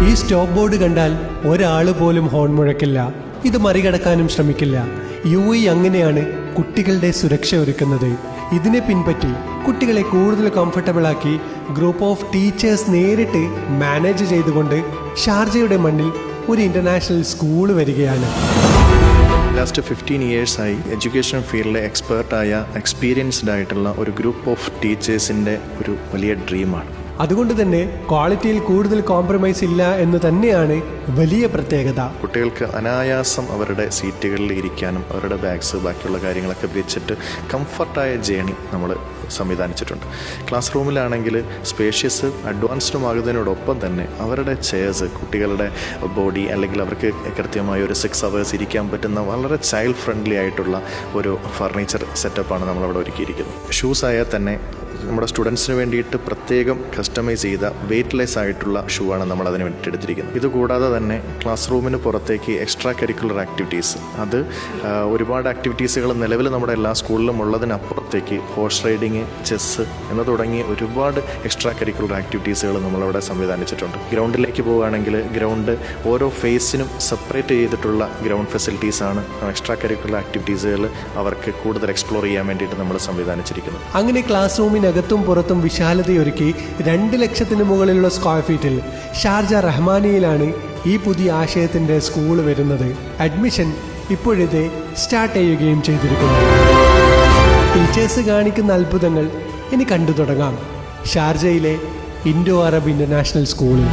ഈ stop board കണ്ടാൽ ഒരാൾ പോലും ഹോൺ മുഴക്കില്ല. ഇത് മറികടക്കാനും ശ്രമിക്കില്ല. UAE അങ്ങനെയാണ് കുട്ടികളുടെ സുരക്ഷ ഒരുക്കുന്നത്. ഇതിനെ പിൻപറ്റി കുട്ടികളെ കൂടുതൽ കംഫർട്ടബിളാക്കി ഗ്രൂപ്പ് ഓഫ് ടീച്ചേഴ്സ് നേരിട്ട് മാനേജ് ചെയ്തുകൊണ്ട് ഷാർജയുടെ മണ്ണിൽ ഒരു ഇൻ്റർനാഷണൽ സ്കൂൾ വരികയാണ്. ലാസ്റ്റ് 15 ഇയേഴ്സായി എഡ്യൂക്കേഷൻ ഫീൽഡിലെ എക്സ്പേർട്ടായ എക്സ്പീരിയൻസ്ഡ് ആയിട്ടുള്ള ഒരു ഗ്രൂപ്പ് ഓഫ് ടീച്ചേഴ്സിൻ്റെ ഒരു വലിയ ഡ്രീമാണ്. അതുകൊണ്ട് തന്നെ ക്വാളിറ്റിയിൽ കൂടുതൽ കോംപ്രമൈസ് ഇല്ല എന്ന് തന്നെയാണ് വലിയ പ്രത്യേകത. കുട്ടികൾക്ക് അനായാസം അവരുടെ സീറ്റുകളിൽ ഇരിക്കാനും അവരുടെ ബാഗ്സ് ബാക്കിയുള്ള കാര്യങ്ങളൊക്കെ വെച്ചിട്ട് കംഫർട്ടായ ജേണി നമ്മൾ സംവിധാനിച്ചിട്ടുണ്ട്. ക്ലാസ് റൂമിലാണെങ്കിൽ സ്പേഷ്യസ് അഡ്വാൻസ്ഡുമാകുന്നതിനോടൊപ്പം തന്നെ അവരുടെ ചെയർസ്, കുട്ടികളുടെ ബോഡി അല്ലെങ്കിൽ അവർക്ക് കൃത്യമായി ഒരു 6 hours ഇരിക്കാൻ പറ്റുന്ന വളരെ ചൈൽഡ് ഫ്രണ്ട്ലി ആയിട്ടുള്ള ഒരു ഫർണിച്ചർ സെറ്റപ്പാണ് നമ്മളവിടെ ഒരുക്കിയിരിക്കുന്നത്. ഷൂസ് ആയാൽ തന്നെ നമ്മുടെ സ്റ്റുഡൻസിന് വേണ്ടിയിട്ട് പ്രത്യേകം കസ്റ്റമൈസ് ചെയ്ത വെയ്റ്റ്ലെസ് ആയിട്ടുള്ള ഷൂ ആണ് നമ്മൾ അതിന് വേണ്ടിയിട്ട് എടുത്തിരിക്കുന്നത്. ഇതുകൂടാതെ തന്നെ ക്ലാസ് റൂമിന് പുറത്തേക്ക് എക്സ്ട്രാ കരിക്കുലർ ആക്ടിവിറ്റീസ്, അത് ഒരുപാട് ആക്ടിവിറ്റീസുകൾ നിലവിൽ നമ്മുടെ എല്ലാ സ്കൂളിലും ഉള്ളതിനപ്പുറത്തേക്ക് ഹോഴ്സ് റൈഡിങ്, ചെസ്സ് എന്ന് തുടങ്ങിയ ഒരുപാട് എക്സ്ട്രാ കരിക്കുലർ ആക്ടിവിറ്റീസുകൾ നമ്മളവിടെ സംവിധാനിച്ചിട്ടുണ്ട്. ഗ്രൗണ്ടിലേക്ക് പോവുകയാണെങ്കിൽ ഗ്രൗണ്ട് ഓരോ ഫേസിനും സെപ്പറേറ്റ് ചെയ്തിട്ടുള്ള ഗ്രൗണ്ട് ഫെസിലിറ്റീസാണ്. എക്സ്ട്രാ കരിക്കുലർ ആക്ടിവിറ്റീസുകൾ അവർക്ക് കൂടുതൽ എക്സ്പ്ലോർ ചെയ്യാൻ വേണ്ടിയിട്ട് നമ്മൾ സംവിധാനിച്ചിരിക്കുന്നത്. അങ്ങനെ ക്ലാസ് റൂമിനകത്തും പുറത്തും വിശാലതയൊരുക്കി 2 ലക്ഷത്തിന് മുകളിലുള്ള സ്ക്വയർ ഫീറ്റിൽ ഷാർജ റഹ്മാനിയിലാണ് ഈ പുതിയ ആശയത്തിൻ്റെ സ്കൂൾ വരുന്നത്. അഡ്മിഷൻ ഇപ്പോഴത്തെ സ്റ്റാർട്ട് ചെയ്യുകയും ചെയ്തിരിക്കുന്നു. ടീച്ചേഴ്സ് കാണിക്കുന്ന അത്ഭുതങ്ങൾ ഇനി കണ്ടു തുടങ്ങാം ഷാർജയിലെ ഇൻഡോ അറബ് ഇൻ്റർനാഷണൽ സ്കൂളിൽ.